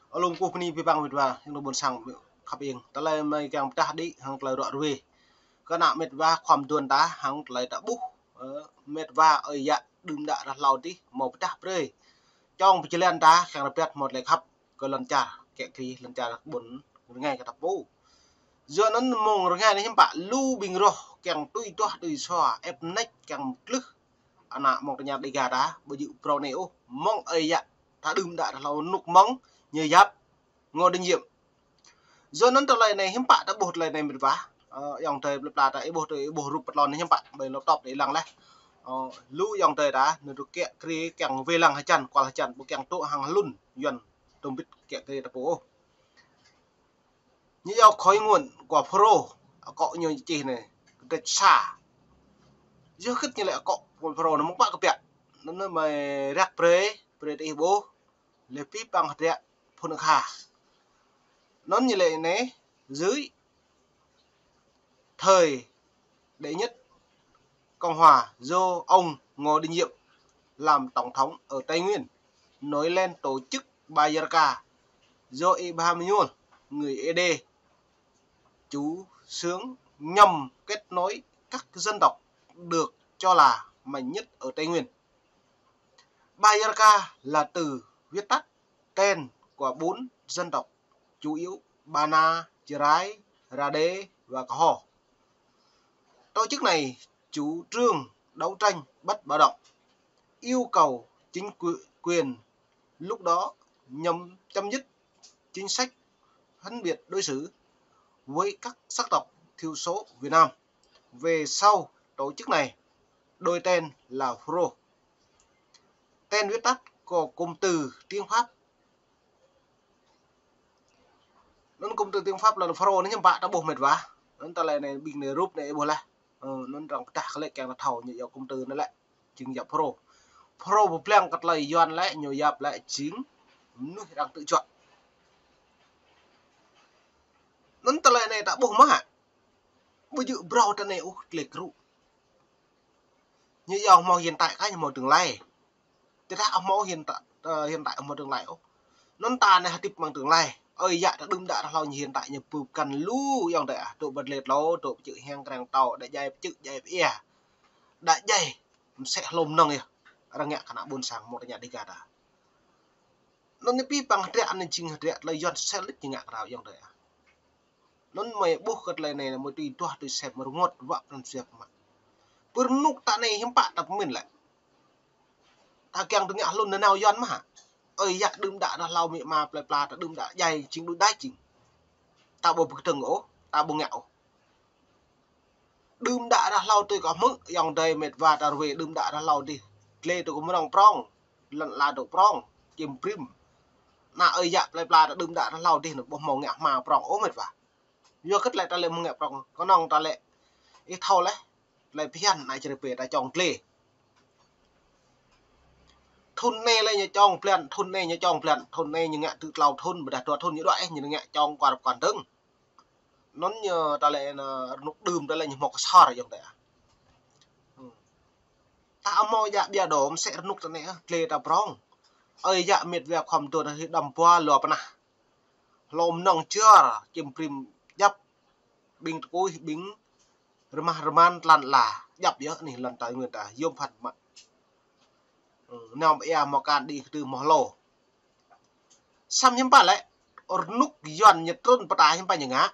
Alung ku peni pi bang mitwa yang do bon sang khap ing ta lai mai kang tah di hang tlai ro ruwe kana mitwa khom tuan ta hang tlai ta bu mitwa ơi ya đừng đã ra lau tí một tah pre trong pi len ta kang ra pet một le khap ko lon cha ke kri lon cha bon ngai ka ta pu giờ nó mong rồi ngay này hiểm bạ lu bình ro keng tui toa tui xoa ép nách keng klức ana mong tanya đi gà đá bây giờ pro này ô mong ơi ya ta đừng đã ra lau nục mong như giáp ngô đinh nhiệm giờ nó trở lại này hiểm bạ đã bột lại này mình vá dòng thời lập là tại bột rụp bật lon hiểm bạ bởi nó top để lằng đấy lũ dòng thời đã nó được kẹt kri kẹng về lằng hay chăn qua hay chăn bộ kẹng tụ hàng lun dần tôm bít kẹt kri tập bố như ao khói nguồn của pro cọ nhiều chỉ này cái xa giờ khít như lại cọ của pro nó mắc bạc cái bẹt nó mày rác pre đi bố lấy pip bằng hạt rẻ phun khà nó như lệ này dưới thời đệ nhất Cộng hòa do ông Ngô Đình Diệm làm tổng thống ở Tây Nguyên nối lên tổ chức Bayarka do Ibrahim người ED chú sướng nhằm kết nối các dân tộc được cho là mạnh nhất ở Tây Nguyên. Bayarka là từ viết tắt tên của 4 dân tộc chủ yếu Bana, Chrai, Rade và Cỏ Hò. Tổ chức này chủ trương đấu tranh bất bạo động, yêu cầu chính quyền lúc đó nhằm chấm dứt chính sách phân biệt đối xử với các sắc tộc thiểu số Việt Nam. Về sau, tổ chức này đổi tên là Pro. Tên viết tắt của cụm từ tiếng Pháp. Nó cụm từ tiếng Pháp là Pro nó nhưng bạn đã buộc mệt vá. Nó ta lại này bình này rúp này buồn lại. Nó rằng ta lại càng là thầu như cụm từ nó lại chừng dập Pro. Pro bộ plan cắt lời doan lại nhiều dập lại chính nó đang tự chọn. Nó ta lại này đã buộc mà. Bây giờ browser ta này ô click rụ. Như giờ màu hiện tại cái một tương lai. Thế ra ông mẫu hiện tại một tương lai ô. Nó ta này tiếp bằng tương lai. Ơi dạ đã đừng đã lo hiện tại như bụp cần lú dòng đại độ bật liệt lô độ chữ hang càng tàu đại dây chữ dây bia đại dây sẽ lồm nông kìa đang nhẹ khả năng buôn sáng một nhà đi gà đã nó nên pi bằng rẻ nên chừng rẻ lấy dọn xe lít như ngạc rào dòng đại nó mày buộc cái này này là một tùy toa tùy xẹp mà ngọt vợ làm xẹp mà bữa nút ta này hiếm bạn đập mình lại ta kèng từ nhẹ luôn nào dọn mà ơi dạ đừng đã lau miệng mà plei ta đừng đã dày chính đôi đáy chính ta bộ bực từng ố ta bộ ngẹo đừng đã lau tôi có mức dòng đầy mệt và ta về đừng đã lau đi lê tôi cũng đồng prong lần là độ prong chìm prim na ơi dạ plei ta đừng đã lau đi nó bộ màu ngẹo mà prong ố mệt và do kết lại ta lại mong ngẹo prong có nòng ta lại ít thâu lại phiền này chơi về ta chọn lê thôn này lên nhà trong plan thôn này nhà trong plan thôn này như ngạ tự lao thôn và đặt thôn như loại như ngạ trong quả quản tưng nó nhờ ta lại là nút đùm ta lại như một cái sò rồi giống vậy ta mò dạ bia đổ sẽ nút ta này lê ta prong ơi dạ miệt việc khom tuần thì đầm qua lọp nè lom nòng chưa chìm prim dập bình cối bình rman lăn là dập nhớ này lần tại người ta yom phật mà nằm e một can đi từ mỏ lô xăm hiếm bạn lại nút dọn nhật trôn bát ai hiếm bạn những á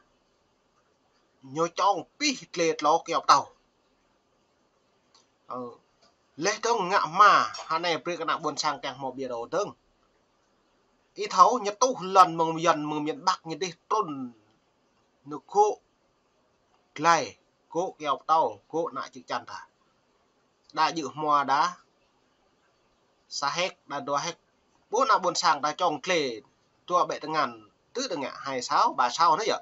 nhớ trong pi lệ ló kéo tàu lệ tông ngạ mà hà này bê cái nào buồn sang càng một bìa đồ tương ý thấu nhật tu lần mừng dần mừng miền bắc như đi trôn nước khô lại cố kéo tàu cố lại chữ chăn thả đã dự mùa đá sa hết đã đua hết bố nào buồn sang đã trong kề tua bệ ngàn tứ được ngạ 26 36 nữa vậy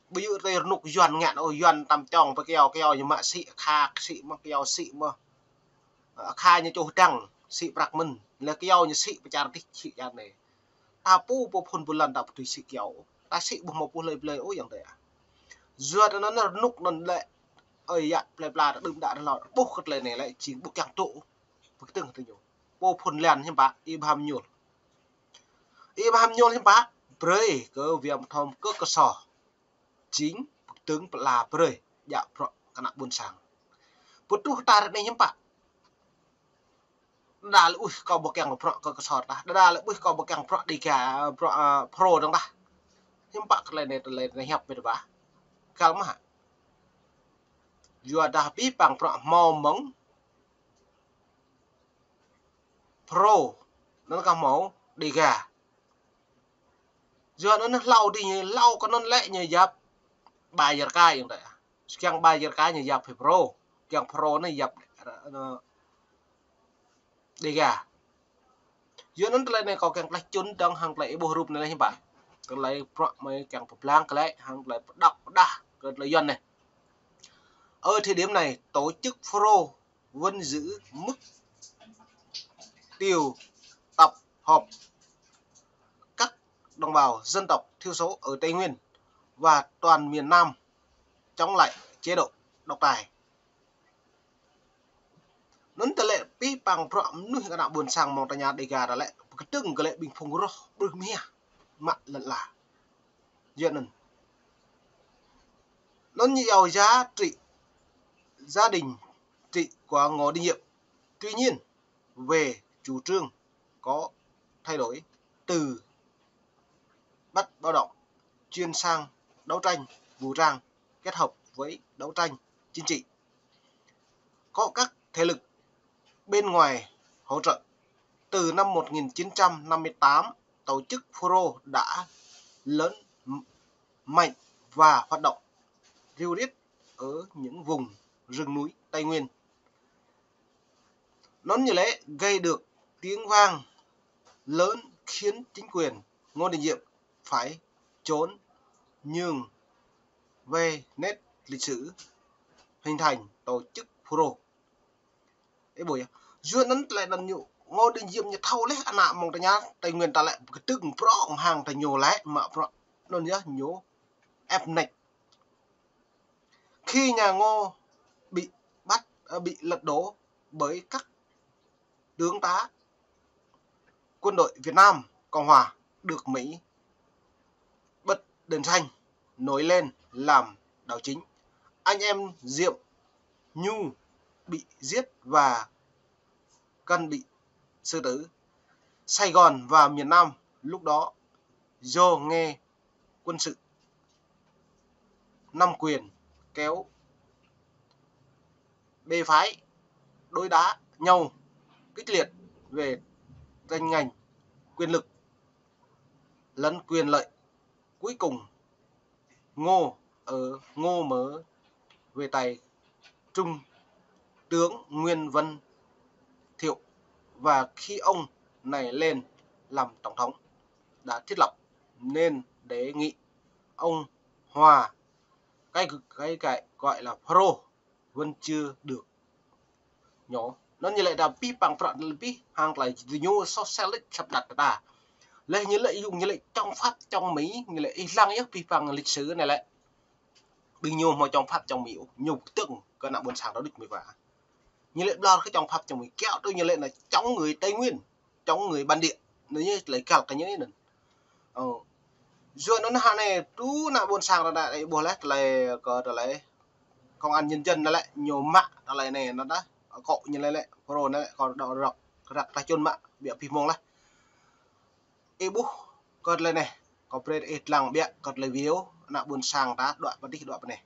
bây giờ đây nục doan ngạn ôi doan tầm trong với keo như mà xị kha xị mà keo xị mà kha như chỗ trăng xị bạc mình là keo như xị bây giờ thích xị ra này ta pu po phun bulan ta tùy xị keo ta xị một lời ôiอย่างđấy dưa nó là nục nó lại ơi dạ plei đã đừng đã là bốc cái lời này lại chỉ bốc càng tụ với từng nhiều po phun len hiểm bạc Ibrahim Ibrahim nhon hiếm bá bơi cơ viêm thom cơ sò chính tướng là bơi dạ pro kana buôn sang putu tarik này hiếm bá đà ui kau bok yang pro cơ sò ta đà ui kau bok yang pro đi cả pro dong ta hiếm bá cái này hiệp về bá kalau mah jua dah pi pang pro mau mong pro nó cả mau đi gà jua nó lau đi như lau có nó lẹ như giáp bài giờ cáiอย่างไรchẳng bài giờ cái như giáp phải pro chẳng pro nó giáp đi gà jua nó lại này có càng lại chun trong hàng lại bổ rụp này bạn cái lại pro mấy càng phục lang cái lại hàng lại đọc đa cái lại dân này ở thời điểm này tổ chức pro vẫn giữ mức tiêu tập họp các đồng bào dân tộc thiểu số ở Tây Nguyên và toàn miền Nam chống lại chế độ độc tài. Nấn tệ lệ pi bằng prọm nuôi cái nào buồn sang mong ta nhà đề gà đã lệ cái từng cái lệ bình phong rô bự mía mặn lận là duyên nần nó nhiều giá trị gia đình trị của Ngô Đình Diệm. Tuy nhiên về chủ trương có thay đổi từ bắt báo động chuyên sang đấu tranh vũ trang kết hợp với đấu tranh chính trị. Có các thế lực bên ngoài hỗ trợ. Từ năm 1958, tổ chức Pro đã lớn mạnh và hoạt động rưu riết ở những vùng rừng núi Tây Nguyên. Nó như lẽ gây được tiếng vang lớn khiến chính quyền Ngô Đình Diệm phải trốn nhường về nét lịch sử hình thành tổ chức Pro. Cái buổi duyên nó lại là nhụ Ngô Đình Diệm như thâu lấy anh mong ta nhá Tây Nguyên ta lại cái từng pro hàng ta nhiều lẽ mà pro nó nhá nhố ép nạch khi nhà Ngô bị bắt bị lật đổ bởi các tướng tá quân đội Việt Nam Cộng Hòa được Mỹ bật đèn xanh nổi lên làm đảo chính. Anh em Diệm Nhu bị giết và Cần bị xử tử. Sài Gòn và miền Nam lúc đó do nghe quân sự nắm quyền kéo bè phái đối đá nhau kịch liệt về tranh giành quyền lực lẫn quyền lợi. Cuối cùng Ngô mở về tay Trung tướng Nguyên Văn Thiệu và khi ông này lên làm tổng thống đã thiết lập nên đề nghị ông Hòa cái gọi là Pro vẫn chưa được nhỏ. Nó như lại là pi bằng front pi hàng lại new socialist sắp đặt ta lấy như lại dùng như lại trong Pháp trong Mỹ như lại lăng ấy pi bằng lịch sử này lại bình nhiều mà trong Pháp trong Mỹ nhiều tượng cái nào buồn sáng đó được mới vả như lại lo cái trong Pháp trong Mỹ kéo tôi như lại là chống người Tây Nguyên chống người bản địa nếu như lấy cả cái như này rồi nó hàng này tú nào buồn sáng là lại buồn lét lại có lại công an nhân dân nó lại nhiều mạng lại này nó đã cậu như lại pro nó lại còn đỏ rọc rạc ra chôn mạng bị phim mong lại ibu còn lại này có pre ít lằng bịa còn lại video nạ buồn sang đã đoạn này.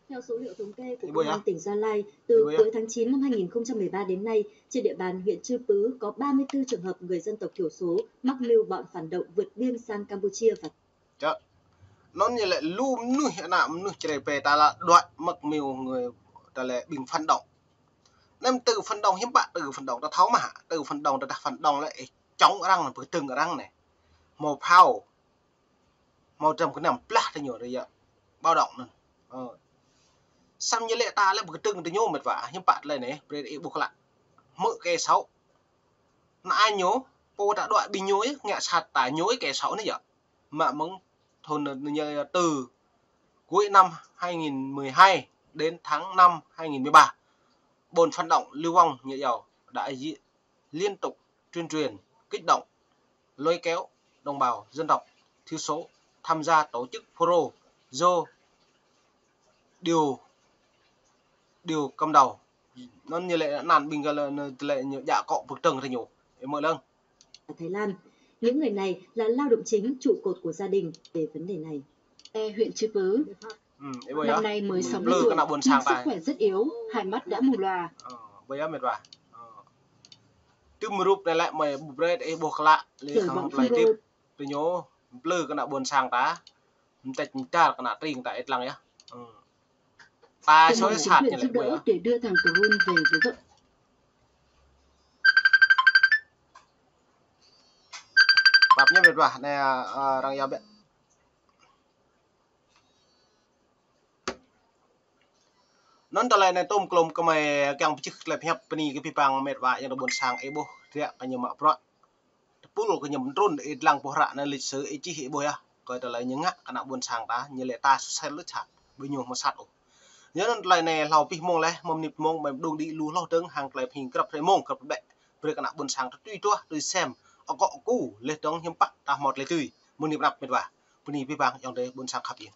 Theo số liệu thống kê của Công an tỉnh Gia Lai, từ cuối tháng 9 năm 2013 đến nay, trên địa bàn huyện Chư Pứ có 34 trường hợp người dân tộc thiểu số mắc mưu bọn phản động vượt biên sang Campuchia và nó như lại lùm nuôi hiện nạm nuôi chỉ để ta là đoạn mắc mưu người ta lại bình phản động. Nên từ phản động hiếm bạn từ phản động ta tháo mà từ phản động ta phản động lại chống răng là với từng răng này màu phao màu trầm cái nằm plát thì nhiều đây ạ bao động này xăm như lệ ta lại một từng từ nhô mệt vả hiếm bạn này này để buộc lại mỡ kẻ xấu ai nhố cô đã đoạn bình nhối nghe sạt tả nhối kẻ xấu này ạ mà mong thôn như từ cuối năm 2012 đến tháng 5 2013 bồn phản động lưu vong nhẹ dầu đã liên tục tuyên truyền kích động, lôi kéo đồng bào dân tộc thiểu số tham gia tổ chức Pro do điều cầm đầu nó như lệ nàn bình là lệ dạ cọ vực trần thì nhủ mở lưng. Ở Thái Lan, những người này là lao động chính trụ cột của gia đình về vấn đề này. Huyện Chư Pứ, năm nay mới 60 tuổi, nhưng sức khỏe rất yếu, hai mắt đã mù lòa. Bây giờ mệt rồi. Từ một lúc này lại mày bùrét ấy buộc lạ lên không lại tiếp từ nhố lư cái nào buồn sang ta tạch ta cái nào tiền tại lăng nhá ta xói sạt như lại bữa để đưa thằng Krun về với vợ. bạp nhá mệt rồi này đang giao biện nón tờ này tôm clom cái mày càng chức lại hẹp pani cái pipang mệt vạ yang buồn sang ấy bố thế cái nhiều mạ pro pul cái nhầm run ít lăng bố rạ này lịch sử ấy chỉ hệ bố ya coi tờ lại những ngã cái nào buồn sang ta như lệ ta sai lướt chặt bây nhiêu mà sát nhớ lại này lào pi mông lẽ mông nịp mông mà đung đi lú lao trứng hàng lại hình cặp mông cặp bẹ về cái nào buồn sang tuy tua tôi xem ở cọ cũ lên trống hiếm bắt ta một lấy tươi mông nịp đập mệt vả bữa nay pi bang trong đây buồn sang khắp yên